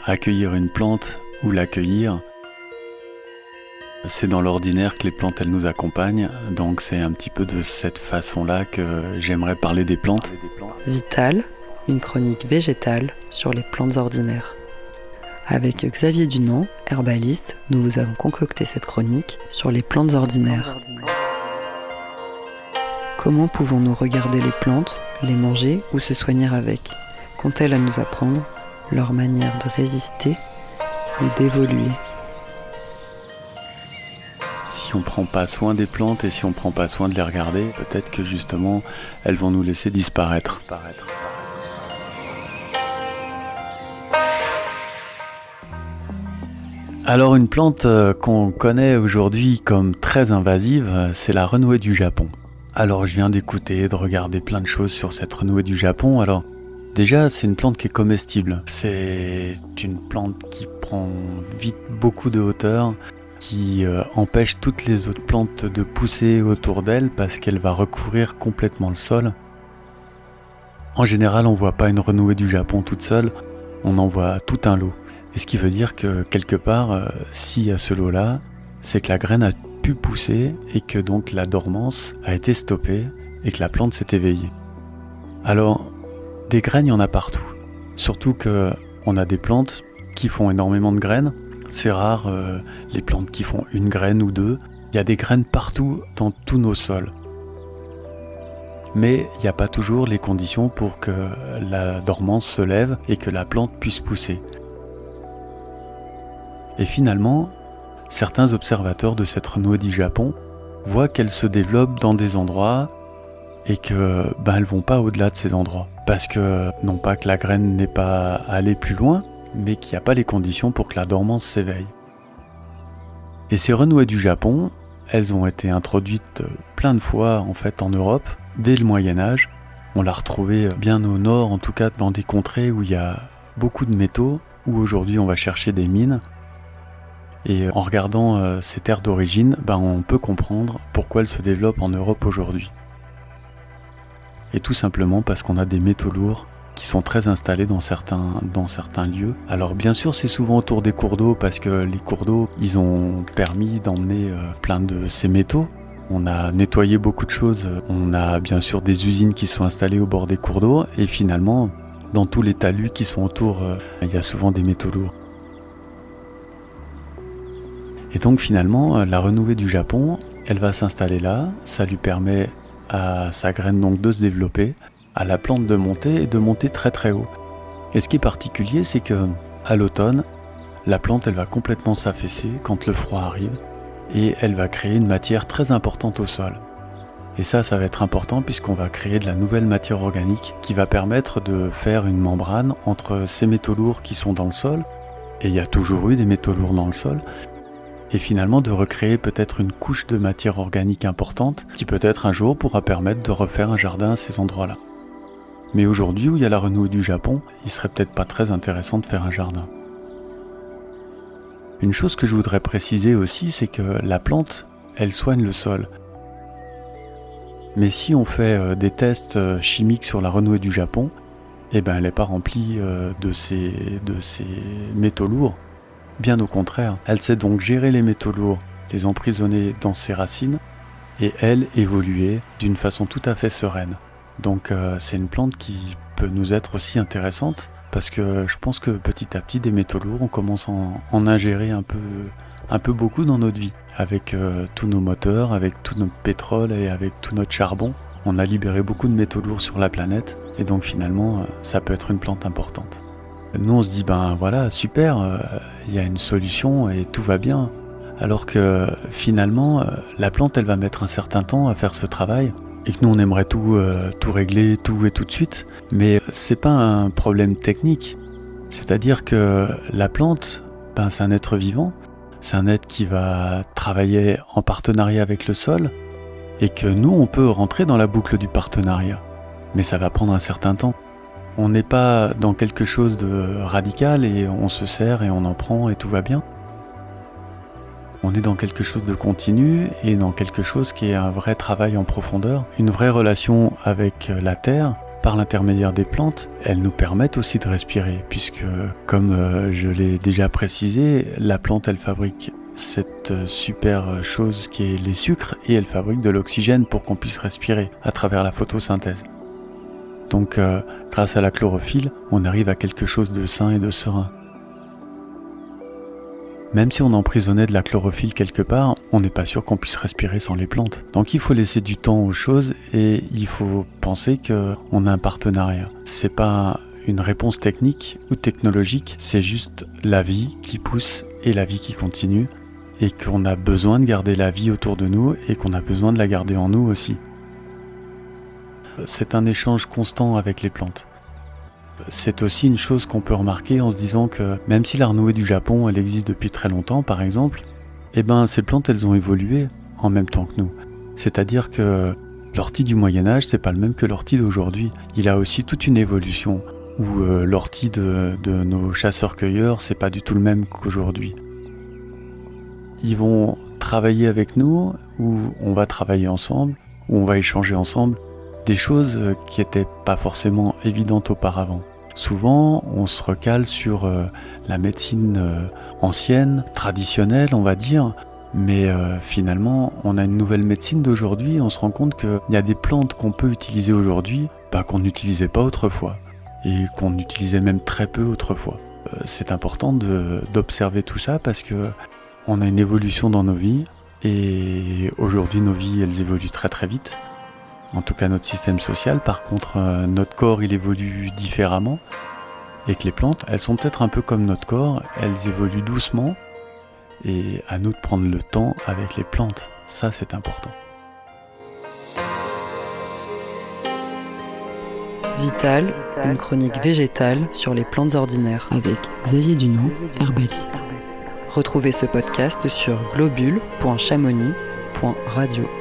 accueillir une plante ou l'accueillir, c'est dans l'ordinaire que les plantes elles nous accompagnent, donc c'est un petit peu de cette façon-là que j'aimerais parler des plantes. Vital, une chronique végétale sur les plantes ordinaires. Avec Xavier Dunant, herbaliste, nous vous avons concocté cette chronique sur les plantes ordinaires. Comment pouvons-nous regarder les plantes, les manger ou se soigner avec ? Qu'ont-elles à nous apprendre ? Leur manière de résister ou d'évoluer ? Si on ne prend pas soin des plantes et si on ne prend pas soin de les regarder, peut-être que justement elles vont nous laisser disparaître. Alors une plante qu'on connaît aujourd'hui comme très invasive, c'est la renouée du Japon. Alors je viens d'écouter, de regarder plein de choses sur cette renouée du Japon. Alors déjà c'est une plante qui est comestible. C'est une plante qui prend vite beaucoup de hauteur, qui empêche toutes les autres plantes de pousser autour d'elle parce qu'elle va recouvrir complètement le sol. En général on ne voit pas une renouée du Japon toute seule, on en voit tout un lot. Et ce qui veut dire que quelque part, s'il y a ce lot-là, c'est que la graine a pu pousser et que donc la dormance a été stoppée et que la plante s'est éveillée. Alors, des graines, il y en a partout. Surtout qu'on a des plantes qui font énormément de graines. C'est rare les plantes qui font une graine ou deux. Il y a des graines partout dans tous nos sols. Mais il n'y a pas toujours les conditions pour que la dormance se lève et que la plante puisse pousser. Et finalement, certains observateurs de cette renouée du Japon voient qu'elle se développe dans des endroits et que elles vont pas au-delà de ces endroits. Parce que, non pas que la graine n'est pas allée plus loin, mais qu'il n'y a pas les conditions pour que la dormance s'éveille. Et ces renouées du Japon, elles ont été introduites plein de fois en fait en Europe, dès le Moyen-Âge. On l'a retrouvée bien au nord, en tout cas dans des contrées où il y a beaucoup de métaux, où aujourd'hui on va chercher des mines. Et en regardant ces terres d'origine, on peut comprendre pourquoi elles se développent en Europe aujourd'hui. Et tout simplement parce qu'on a des métaux lourds qui sont très installés dans certains lieux. Alors bien sûr c'est souvent autour des cours d'eau parce que les cours d'eau ils ont permis d'emmener plein de ces métaux. On a nettoyé beaucoup de choses, on a bien sûr des usines qui sont installées au bord des cours d'eau et finalement dans tous les talus qui sont autour, il y a souvent des métaux lourds. Et donc finalement, la renouée du Japon, elle va s'installer là, ça lui permet à sa graine donc de se développer, à la plante de monter et de monter très très haut. Et ce qui est particulier, c'est que à l'automne, la plante elle va complètement s'affaisser quand le froid arrive et elle va créer une matière très importante au sol. Et ça va être important puisqu'on va créer de la nouvelle matière organique qui va permettre de faire une membrane entre ces métaux lourds qui sont dans le sol, et il y a toujours eu des métaux lourds dans le sol, et finalement de recréer peut-être une couche de matière organique importante qui peut-être un jour pourra permettre de refaire un jardin à ces endroits-là. Mais aujourd'hui où il y a la renouée du Japon, il serait peut-être pas très intéressant de faire un jardin. Une chose que je voudrais préciser aussi, c'est que la plante, elle soigne le sol. Mais si on fait des tests chimiques sur la renouée du Japon, elle n'est pas remplie de ces métaux lourds. Bien au contraire, elle sait donc gérer les métaux lourds, les emprisonner dans ses racines et elle évoluer d'une façon tout à fait sereine. Donc c'est une plante qui peut nous être aussi intéressante parce que je pense que petit à petit des métaux lourds on commence à en ingérer un peu beaucoup dans notre vie. Avec tous nos moteurs, avec tout notre pétrole et avec tout notre charbon, on a libéré beaucoup de métaux lourds sur la planète et donc finalement ça peut être une plante importante. Nous on se dit voilà super, y a une solution et tout va bien. Alors que finalement la plante elle va mettre un certain temps à faire ce travail et que nous on aimerait tout régler, tout et tout de suite. Mais c'est pas un problème technique. C'est-à-dire que la plante, c'est un être vivant, c'est un être qui va travailler en partenariat avec le sol et que nous on peut rentrer dans la boucle du partenariat. Mais ça va prendre un certain temps. On n'est pas dans quelque chose de radical et on se sert et on en prend et tout va bien. On est dans quelque chose de continu et dans quelque chose qui est un vrai travail en profondeur, une vraie relation avec la terre par l'intermédiaire des plantes, elles nous permettent aussi de respirer, puisque, comme je l'ai déjà précisé, la plante, elle fabrique cette super chose qui est les sucres, et elle fabrique de l'oxygène pour qu'on puisse respirer à travers la photosynthèse. Donc, grâce à la chlorophylle, on arrive à quelque chose de sain et de serein. Même si on emprisonnait de la chlorophylle quelque part, on n'est pas sûr qu'on puisse respirer sans les plantes. Donc il faut laisser du temps aux choses et il faut penser qu'on a un partenariat. C'est pas une réponse technique ou technologique, c'est juste la vie qui pousse et la vie qui continue et qu'on a besoin de garder la vie autour de nous et qu'on a besoin de la garder en nous aussi. C'est un échange constant avec les plantes. C'est aussi une chose qu'on peut remarquer en se disant que même si la renouée du Japon, elle existe depuis très longtemps par exemple, ces plantes elles ont évolué en même temps que nous. C'est-à-dire que l'ortie du Moyen-Âge, c'est pas le même que l'ortie d'aujourd'hui. Il a aussi toute une évolution où l'ortie de nos chasseurs-cueilleurs, c'est pas du tout le même qu'aujourd'hui. Ils vont travailler avec nous, ou on va travailler ensemble, ou on va échanger ensemble, des choses qui n'étaient pas forcément évidentes auparavant. Souvent, on se recale sur la médecine ancienne, traditionnelle, on va dire, mais finalement, on a une nouvelle médecine d'aujourd'hui, on se rend compte qu'il y a des plantes qu'on peut utiliser aujourd'hui, qu'on n'utilisait pas autrefois, et qu'on utilisait même très peu autrefois. C'est important d'observer tout ça parce que on a une évolution dans nos vies, et aujourd'hui, nos vies, elles évoluent très très vite. En tout cas notre système social, par contre notre corps il évolue différemment et que les plantes elles sont peut-être un peu comme notre corps, elles évoluent doucement et à nous de prendre le temps avec les plantes, ça c'est important. Vital, une chronique végétale sur les plantes ordinaires avec Xavier Dunant, herbaliste. Retrouvez ce podcast sur globule.chamonix.radio.